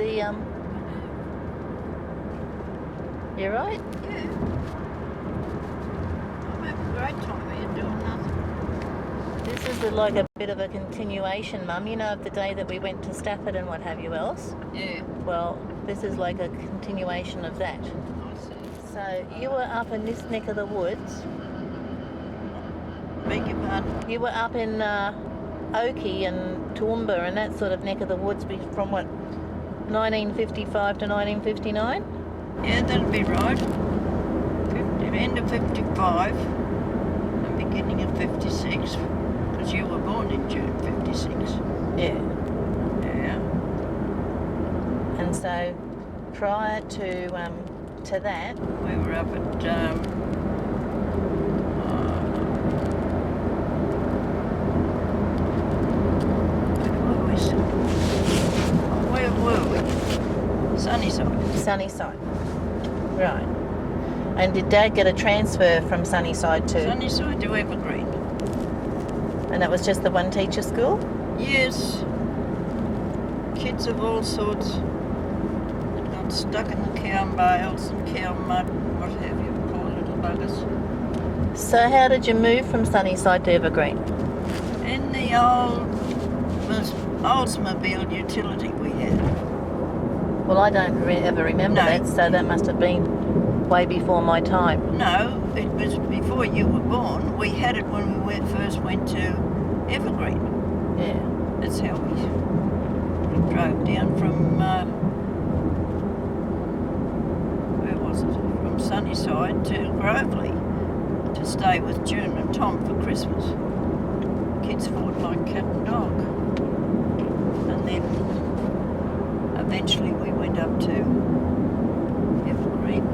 the You're right. Yeah. I'm having a great time here doing nothing. This is like a bit of a continuation, Mum. You know, of the day that we went to Stafford and what have you else. Yeah. Well, this is like a continuation of that. I see. So you were up in this neck of the woods. Beg your pardon? You were up in Oakey and Toowoomba and that sort of neck of the woods from what, 1955 to 1959? Yeah, that'd be right. End of 55 and beginning of 56. Because you were born in June 56. Yeah. Yeah. And so prior to that, We were up at where were we? Sunnyside. Sunnyside. Right. And did Dad get a transfer from Sunnyside to? Sunnyside to Evergreen. And that was just the one teacher school? Yes. Kids of all sorts that got stuck in the cow bales and cow mud, what have you, poor little buggers. So how did you move from Sunnyside to Evergreen? In the Oldsmobile utility we had. Well, I don't ever remember No. that, so that must have been way before my time. No, it was before you were born. We had it when we first went to Evergreen. Yeah. That's how we drove down from, where was it? From Sunnyside to Grovely to stay with June and Tom for Christmas. Kids fought like cat and dog. And then eventually we went up to Evergreen.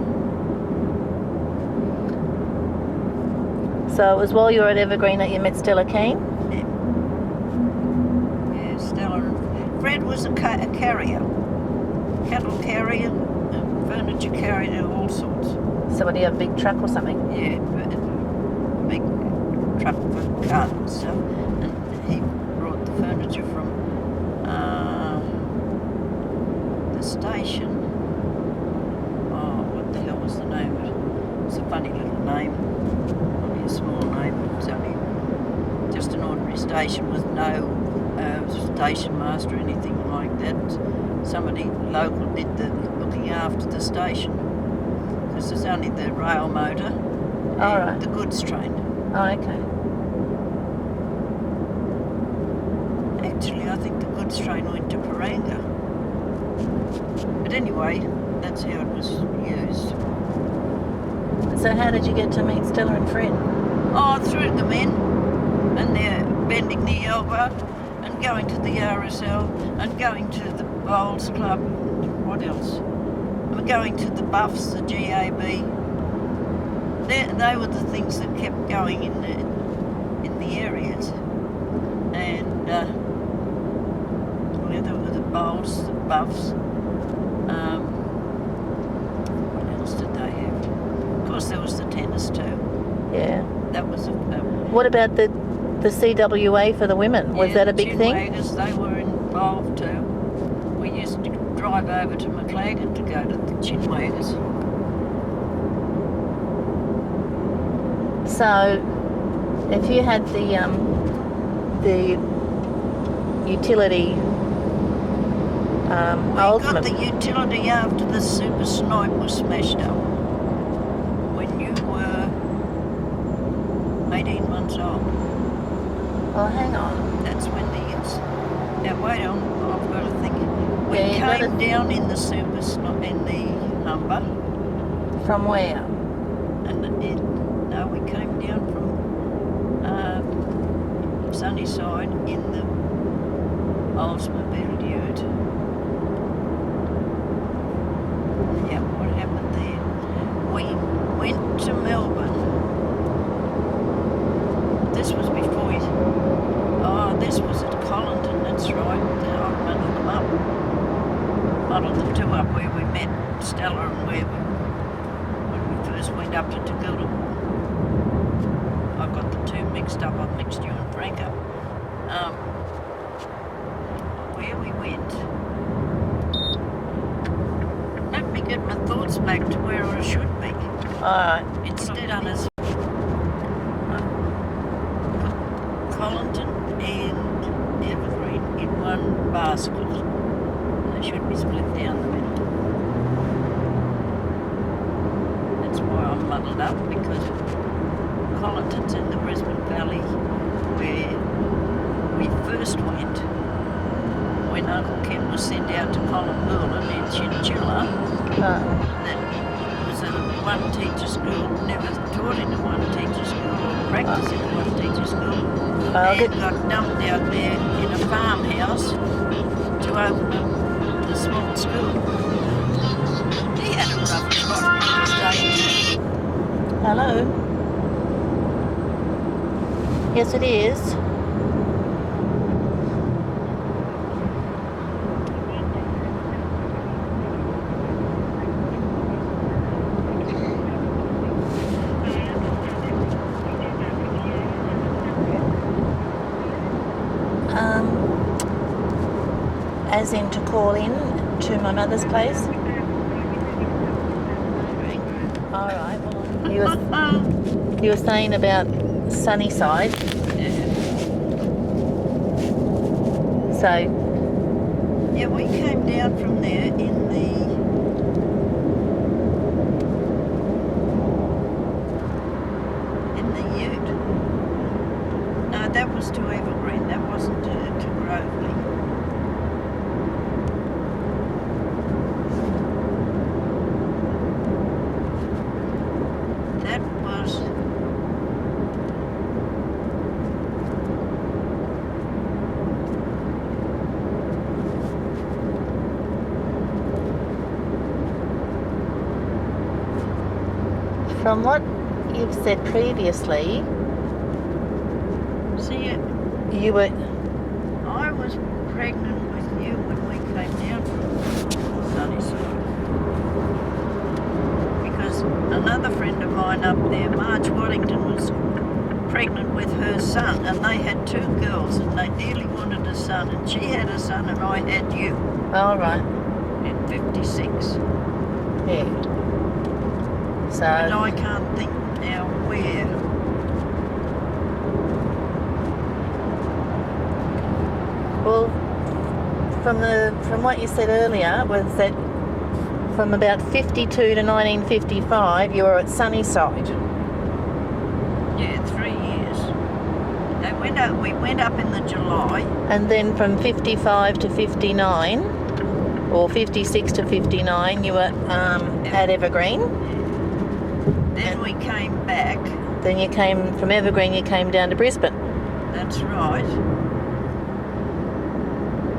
So it was while you were at Evergreen that you met Stella Keane? Yeah, Stella and Fred was a carrier, cattle carrier, furniture carrier, all sorts. So what, do you have a big truck or something? Yeah, big truck for cars and stuff. And he brought the furniture from the station. Oh, what the hell was the name of it? It's a funny little name. Only a small name. It's only just an ordinary station with no station master or anything like that. Somebody local did the looking after the station. Because there's only the rail motor and right. the goods train. Oh, okay. Actually, I think the goods train went to Paranga. But anyway, that's how it was used. So how did you get to meet Stella and Fred? Oh, through the men, and they're bending the elbow, and going to the RSL, and going to the Bowls Club, what else? And going to the Buffs, the GAB. They were the things that kept going in the areas. And whether it were the Bowls, the Buffs, what else did they have? Of course, there was the tennis too. Yeah. That was What about the CWA for the women? Was that a big thing? Chinwaggers, they were involved too. We used to drive over to Maclagan to go to the Chinwaggers. So if you had the utility We got the utility after the Super Snipe was smashed up. When you were 18 months old. Oh, hang on. That's when the now wait on, I've got to think. We Yeah, you came down in the Super Snipe in the Humber. From where? And no, we came down from Sunnyside in the Oldsmobile Ute. Yeah, what happened there? We went to Melbourne. This was before you. Oh, this was at Collington, that's right. I've muddled them up. Muddled the two up where we met Stella and when we first went up to Toogoolawah. I got the two mixed up. I've mixed you and Frank up. Where we went get my thoughts back to where I should be. Alright. Instead of us Collington and Evergreen in one basket. They should be split down the middle. That's why I'm muddled up, because Collington's in the Brisbane Valley where we first went when Uncle Ken was sent out to Columbulan in Chinchilla. That was a one-teacher school, never taught in a one-teacher school or practiced in a one-teacher school. And got dumped out there in a farmhouse to open a small school. He had a rough trot staying. Hello. Yes, it is. As in to call in to my mother's place. Alright, well, you were saying about Sunnyside. So yeah, we came down from there in the Ute. No, that was to Evergreen. That wasn't to Grovely. That was from what you've said previously, you were... I was pregnant with you when we came down from Sunnyside. Because another friend of mine up there, Marge Waddington, was pregnant with her son, and they had two girls, and they dearly wanted a son, and she had a son and I had you. All right. In 56. Yeah. So... And I can't think now where... Well, from what you said earlier, was that from about 52 to 1955 you were at Sunnyside. Yeah, 3 years. We went up in the July. And then from 55 to 59, or 56 to 59, you were at Evergreen. Then we came back. Then you came from Evergreen, you came down to Brisbane. That's right.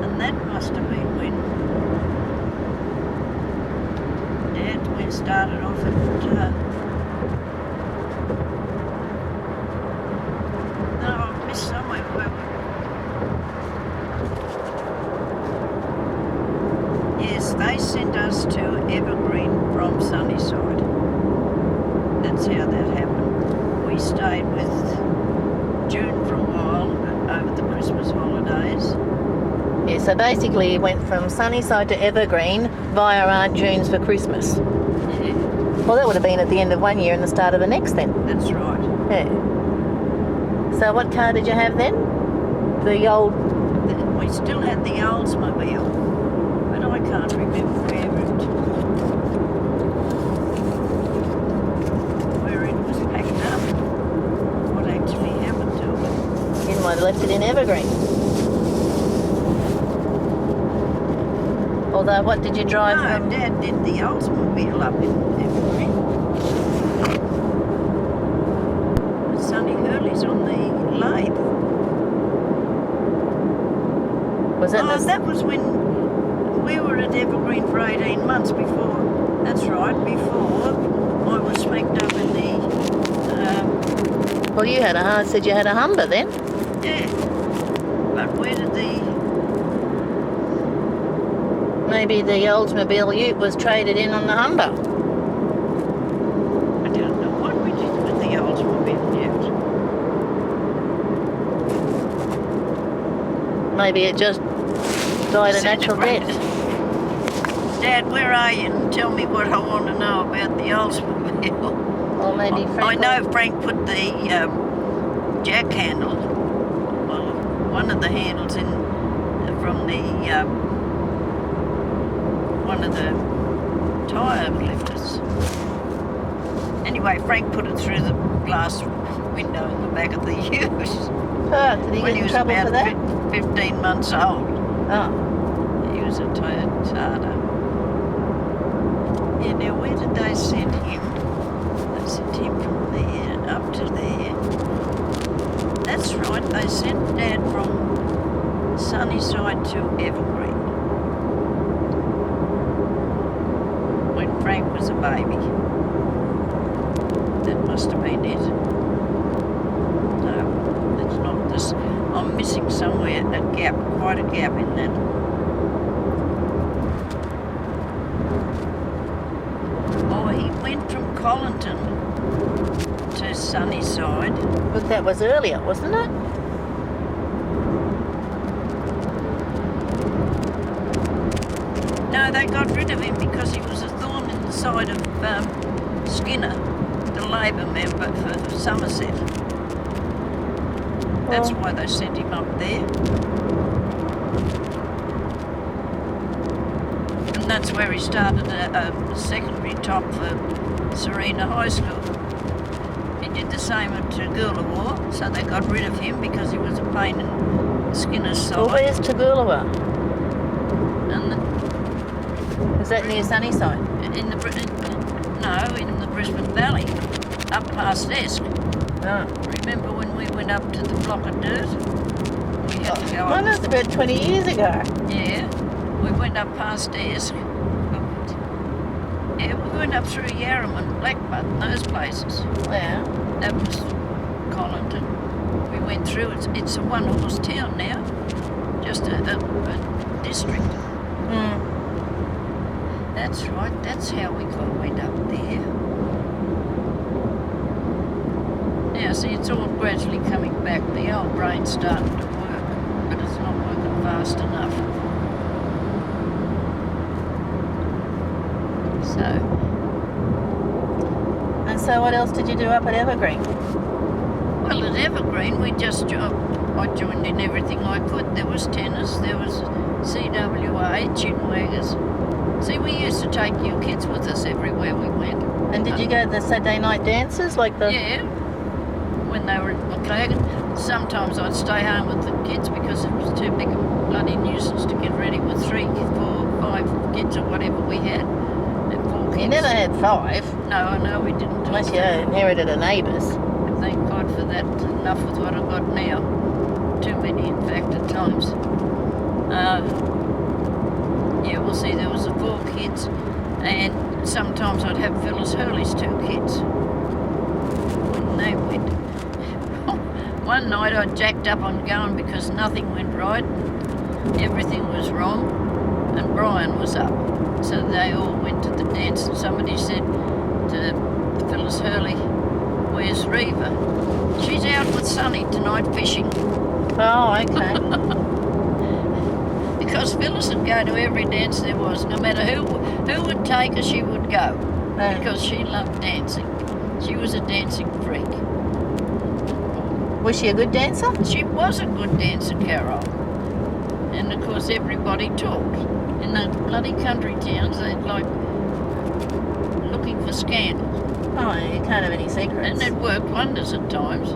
And that must have been when we started off at no, I've missed somewhere where we... Yes, they sent us to Evergreen from Sunnyside. That's how that happened. We stayed with June for a while over the Christmas holidays. Yeah, so basically you went from Sunnyside to Evergreen via Aunt June's for Christmas. Yeah. Well, that would have been at the end of one year and the start of the next then. That's right. Yeah. So what car did you have then? The old... We still had the Oldsmobile, but I can't remember where it was packed up. What actually happened to it. You might have left it in Evergreen. Although, what did you drive from? No, Dad did the Oldsmobile up in Evergreen. Sonny Hurley's on the lathe. Was that that was when we were at Evergreen for 18 months before. That's right, before I was smacked up in the... Well, you had said you had a Humber then. Yeah. But where did the... Maybe the Oldsmobile Ute was traded in on the Humber. I don't know what we did with the Oldsmobile Ute. Maybe it just died a natural death. Dad, where are you? And tell me what I want to know about the Oldsmobile. Or maybe Frank. I know Frank put the jack handle, well, one of the handles in from the one of the tyre lifters. Anyway, Frank put it through the glass window in the back of the ute. Did he when get he in was trouble about for that? 15 months old. Oh. He was a Toyota. Yeah, now where did they send him? They sent him from there up to there. That's right, they sent Dad from Sunnyside to Evergreen when Frank was a baby. That must have been it. No, that's not this. I'm missing somewhere a gap, quite a gap in that. Oh, he went from Collington to Sunnyside. But that was earlier, wasn't it? No, they got rid of him because he was a thorn in the side of Skinner, the Labor member for Somerset. That's why they sent him up there. And that's where he started a secondary top for Serena High School. He did the same at Toogoolawah, so they got rid of him because he was a pain in Skinner's side. Well, where's Toogoolawah? And Is that near Sunnyside? in the Brisbane Valley, up past Esk. Oh. Remember when we went up to the block of dirt? We had to go Well, up. that's about 20 years ago. Yeah, we went up past Esk. Yeah, we went up through Yarram and Blackbutt and those places. Yeah. That was Collington. We went through. It's a one-horse town now, just a district. Mm. That's right. That's how we went up there. Now, see, it's all gradually coming back. The old brain's starting to work, but it's not working fast enough. And so what else did you do up at Evergreen? Well, at Evergreen, I joined in everything I could. There was tennis, there was CWA, chinwaggers. See, we used to take you kids with us everywhere we went. And did you go to the Saturday night dances like the... Yeah. When they were at McLagan, sometimes I'd stay home with the kids because it was too big a bloody nuisance to get ready with 3, 4, 5 kids or whatever we had. And 4 kids. You never had 5. No, we didn't. Unless you inherited a neighbour's. Thank God for that. Enough with what I've got now. Too many, in fact, at times. Yeah, we'll see, there was 4 kids, and sometimes I'd have Phyllis Hurley's 2 kids when they went. One night I jacked up on going because nothing went right, everything was wrong, and Brian was up. So they all went to the dance, and somebody said to Phyllis Hurley, "Where's Reeva?" "She's out with Sonny tonight fishing." Oh, okay. Because Phyllis would go to every dance there was, no matter who would take her, she would go. Because she loved dancing. She was a dancing freak. Was she a good dancer? She was a good dancer, Carol. And of course everybody talked. In the bloody country towns, they'd like looking for scandal. Oh, you can't have any secrets. And it worked wonders at times.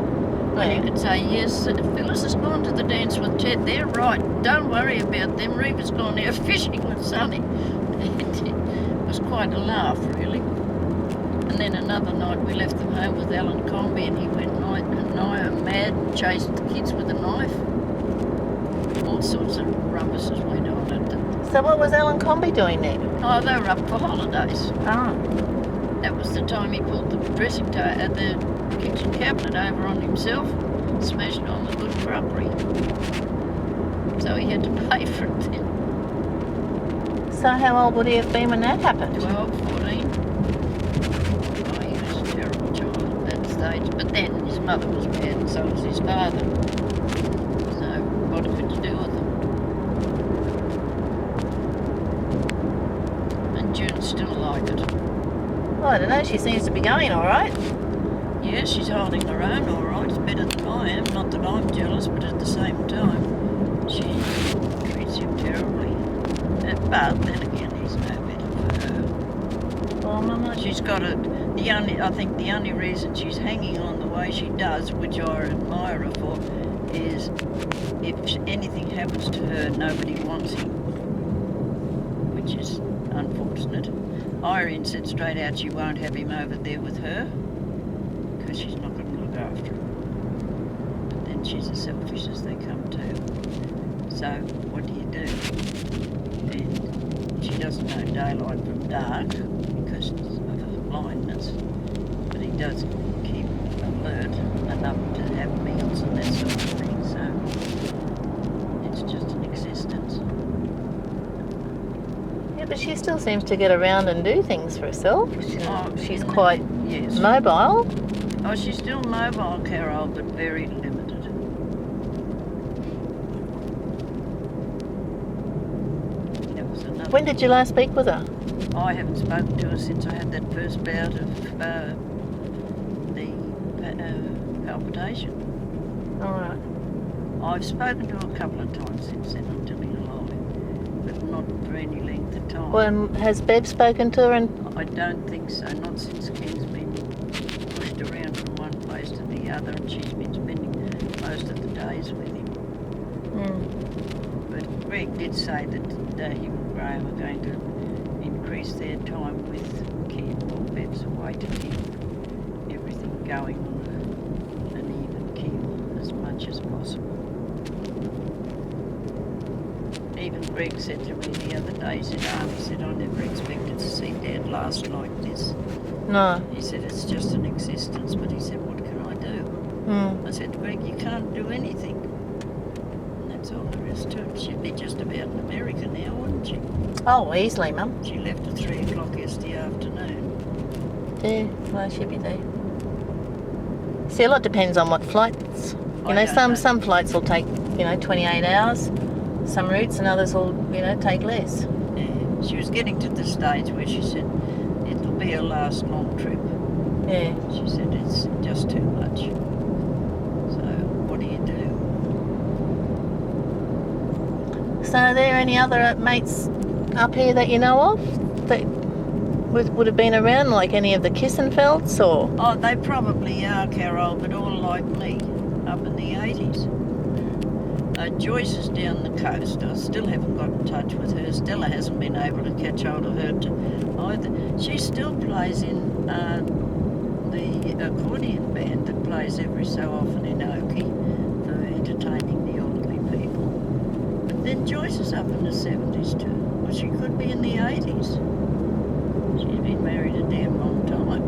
When you could say, "Yes, Phyllis has gone to the dance with Ted. They're right. Don't worry about them. Reeva's gone out fishing with Sonny." It was quite a laugh, really. And then another night we left them home with Alan Comby, and he went nigh mad and chased the kids with a knife. All sorts of rubbices went on at them. So what was Alan Comby doing there? Oh, they were up for holidays. Oh. That was the time he pulled the the kitchen cabinet over on himself, smashed on the good crockery. So he had to pay for it then. So how old would he have been when that happened? 12, 14. Oh, he was a terrible child at that stage. But then his mother was bad and so was his father. So what could you do with them? I don't know, she seems to be going all right. Yeah, she's holding her own all right. It's better than I am. Not that I'm jealous, but at the same time, she treats him terribly. But then again, he's no better for her. Well, Mama, She's got it. I think the only reason she's hanging on the way she does, which I admire her for, is if anything happens to her, nobody wants him, which is unfortunate. Irene said straight out she won't have him over there with her because she's not going to look after him. But then she's as selfish as they come too. So what do you do? And she doesn't know daylight from dark because of her blindness, but he does keep alert enough to have meals and that sort of thing. So it's just an existence. yeah, but she still seems to get around and do things for herself. She's No, quite yes. mobile. Oh, she's still mobile, Carol, but very limited. That was another. When did you last speak with her? I haven't spoken to her since I had that first bout of the palpitation. All right. I've spoken to her a couple of times since then, I'm telling a lie, but not for any length of time. Well, has Bev spoken to her? And I don't think so, not since Ken's been pushed around from one place to the other, and she's been spending most of the days with him. But Greg did say that he and Graham are going to increase their time with Ken while Bev's away to keep everything going on an even keel as much as possible. Even Greg said to me the other day, he said, I never expected to see Dad last like this. no. He said, it's just an existence, but he said, what can I do? I said, Greg, you can't do anything. And that's all there is to it. She'd be just about in America now, wouldn't she? Oh, easily, Mum. She left at 3 o'clock yesterday afternoon. Yeah, well, she'll be there. See, a lot depends on what flights. You know, I don't know. some flights will take 28 hours. Some routes, and others will take less. Yeah. She was getting to the stage where she said, it'll be her last long trip. Yeah. She said, it's just too much. So, what do you do? So, are there any other mates up here that you know of that would have been around, like any of the Kissenfelds or? Oh, they probably are, Carol, but all like me, up in the 80s. Joyce is down the coast. I still haven't got in touch with her. Stella hasn't been able to catch hold of her either. She still plays in the accordion band that plays every so often in Oakey for entertaining the elderly people. But then Joyce is up in the 70s too. Well, she could be in the 80s. She's been married a damn long time.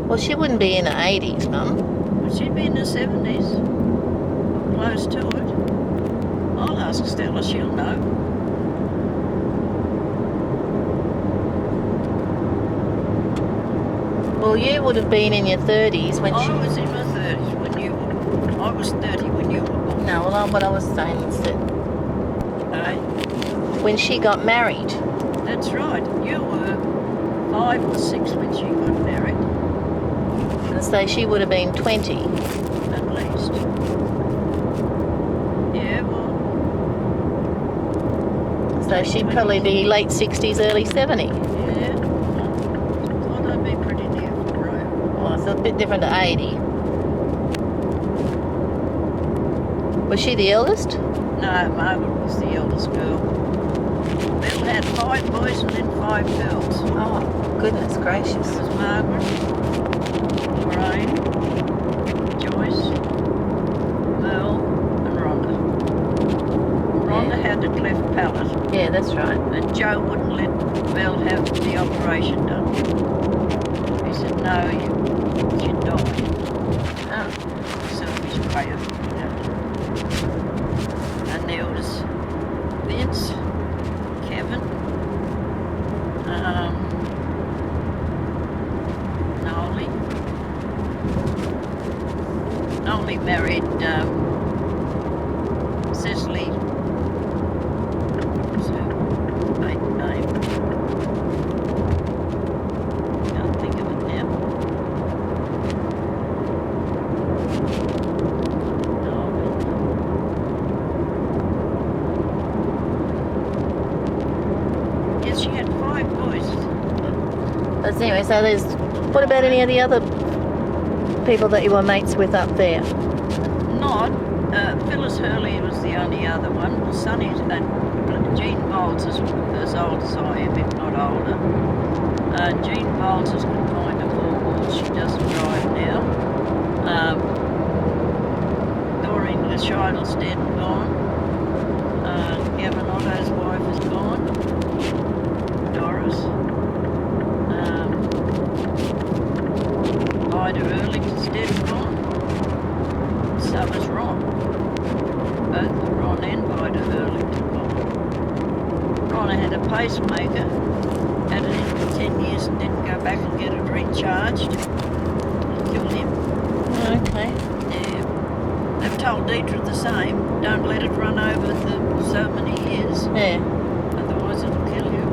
Well, she wouldn't be in her 80s, Mum. She'd be in the 70s, close to it. I'll ask Stella, she'll know. Well, you would have been in your 30s when I she... was in my 30s when you were. I was 30 when you were born. No, well, what I was saying is that when she got married. That's right. You were 5 or 6 when she got married. So she would have been 20. At least. Yeah, well. So she'd probably be late 60s, early 70s. Yeah. Thought I'd be pretty near for Rome. Well, it's a bit different to 80. Was she the eldest? No, Margaret was the eldest girl. Bill had 5 boys and then 5 girls. Oh, goodness gracious. It was Margaret, Lorraine, Joyce, Merle, and Rhonda. Rhonda had a cleft palate, Yeah, that's right. and Joe wouldn't let Mel have the operation done. He said, no, she'd die. Oh. Selfish way of looking at it. And there was Vince, Kevin, Nolly married Cecily, what was her maiden name? Okay, so there's... What about any of the other people that you were mates with up there? Not. Phyllis Hurley was the only other one. Well, Sunny and Jean Bowles is as old as I am, if not older. Jean Bowles is confined to 4 walls. She doesn't drive now. Doreen Lescheidle's dead and gone. Gavin Otto's wife is gone. Doris. Ida Ehrlich is dead and gone. So is Ron. Both Ron and Ida Ehrlich are gone. Ron had a pacemaker, had it in for 10 years and didn't go back and get it recharged. It killed him. Okay. Yeah. They've told Deidre the same. Don't let it run over so many years. Yeah. Otherwise it'll kill you.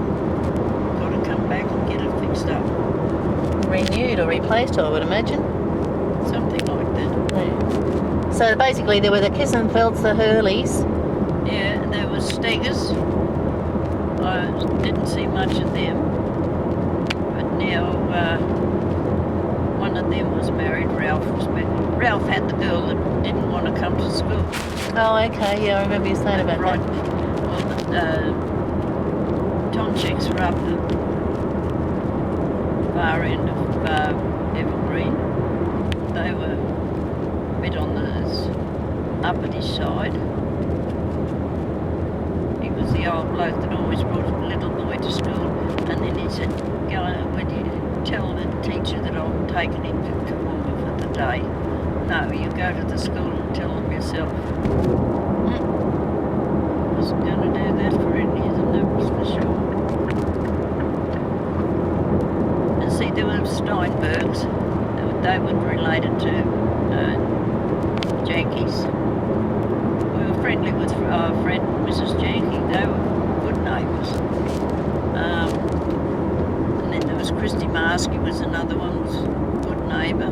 Got to come back and get it fixed up. Renewed or replaced, I would imagine. Something like that. Yeah. So basically there were the Kissenfelds, the Hurleys. Yeah, and there was Steggers. I didn't see much of them. But now one of them was married. Ralph was married. Ralph had the girl that didn't want to come to school. Oh, okay, yeah, I remember you saying about Right. that. Well, Tomchicks were up the far end of Evergreen. They were a bit on the uppity side. He was the old bloke that always brought a little boy to school, and then he said, "Go, would you tell the teacher that I'm taking him to Toowoomba for the day?" "No, you go to the school and tell them yourself." Wasn't going to do that for any of them, that was for sure. And see, there were Steinbergs. They were related to Yankees. We were friendly with our friend Mrs. Yankee. They were good neighbours. And then there was Christy Marsky was another one, was a good neighbour.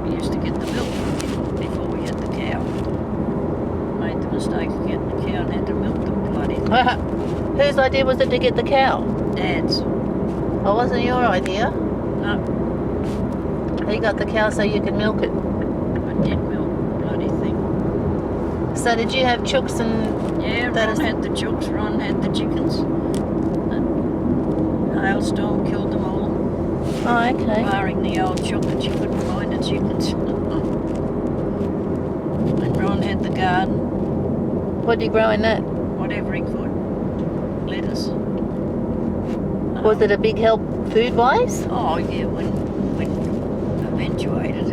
We used to get the milk from him before we had the cow. Made the mistake of getting the cow and had to milk the bloody thing. Whose idea was it to get the cow? Dad's. Oh, wasn't it your idea? No, You got the cow so you could milk it. I did milk the bloody thing. So did you have chooks and... Yeah, That Ron is- had the chooks, Ron had the chickens. A hailstorm killed them all, Oh, okay. barring the old chook that you couldn't find the chickens. And Ron had the garden, What did you grow in that? whatever he could. Lettuce. Was it a big help food-wise? Oh yeah, when eventuated.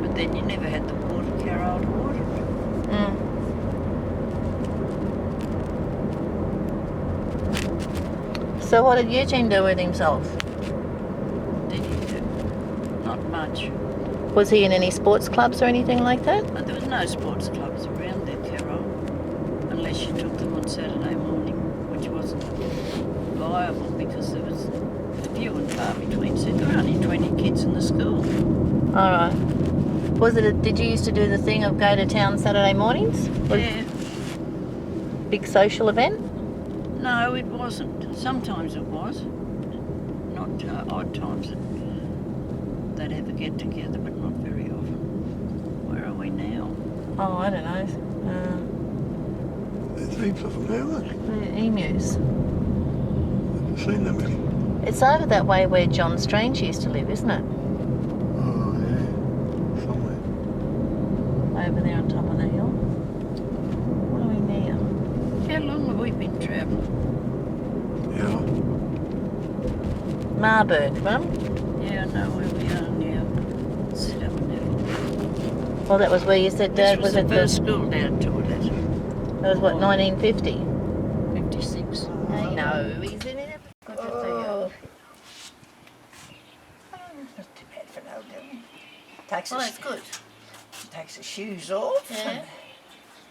But then you never had the water, Carol, to water it. Mm. So what did Eugene do with himself? Did he do? Not much. Was he in any sports clubs or anything like that? But there was no sports clubs around there, Carol, unless you took them on Saturday morning, which wasn't viable because there was few and far between. So there were only 20 kids in the school. All right. Was it? Did you used to do the thing of go to town Saturday mornings? Was Yeah. Big social event? No, it wasn't. Sometimes it was. Not odd times that they'd ever get together, but not very often. Where are we now? Oh, I don't know. There's heaps of them now, look. The emus. I've seen that many. It's over that way where John Strange used to live, isn't it? Oh, yeah. Somewhere. Over there on top of the hill. What are we now? How long have we been travelling? Yeah. Marburg, Mum? Yeah, I know where we are now. Sit up and have Well, that was where you said This Dad was was the at first school Dad taught at. That was what, 1950? 56. No, he's in it. Good to see you. Not too bad for an old girl. Takes Well, her, that's good. takes her shoes off. Yeah.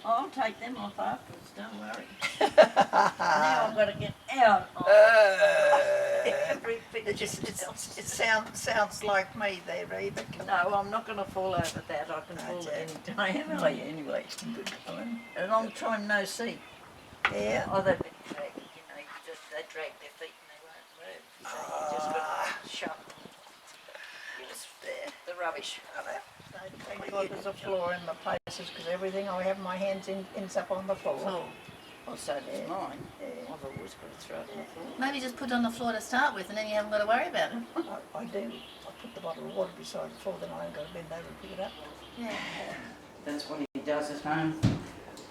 I'll take them off afterwards, don't worry. Now I've got to get out of every bit. It sounds like me there, Reeva. No, I'm not going to fall over that. I can fall dear. any time anyway. Good time. A long time no see. Yeah. Oh, they've been dragged, they drag their feet and they won't move. Just got to shut Just there. the rubbish. Thank God there's a floor in my places because everything I have my hands in ends up on the floor. Oh. Well, so does Yeah. mine. Yeah. I've always got to throw it on the floor. Maybe just put it on the floor to start with, and then you haven't got to worry about it. I do. I put the bottle of water beside the floor, then I ain't got to bend over and pick it up. Yeah. That's what he does at home.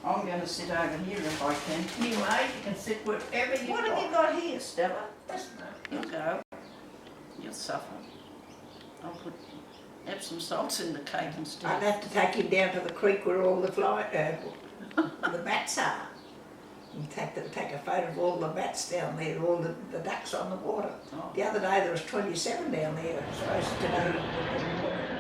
I'm going to sit over here if I can. Anyway, you can sit wherever you What have you want. got here, Stella? That's no. You'll go. You'll suffer. I'll put Epsom salts in the cake I'd instead. have to take him down to the creek where all the the bats are. And take a photo of all the bats down there, all the ducks on the water. Oh. The other day there was 27 down there, supposed to know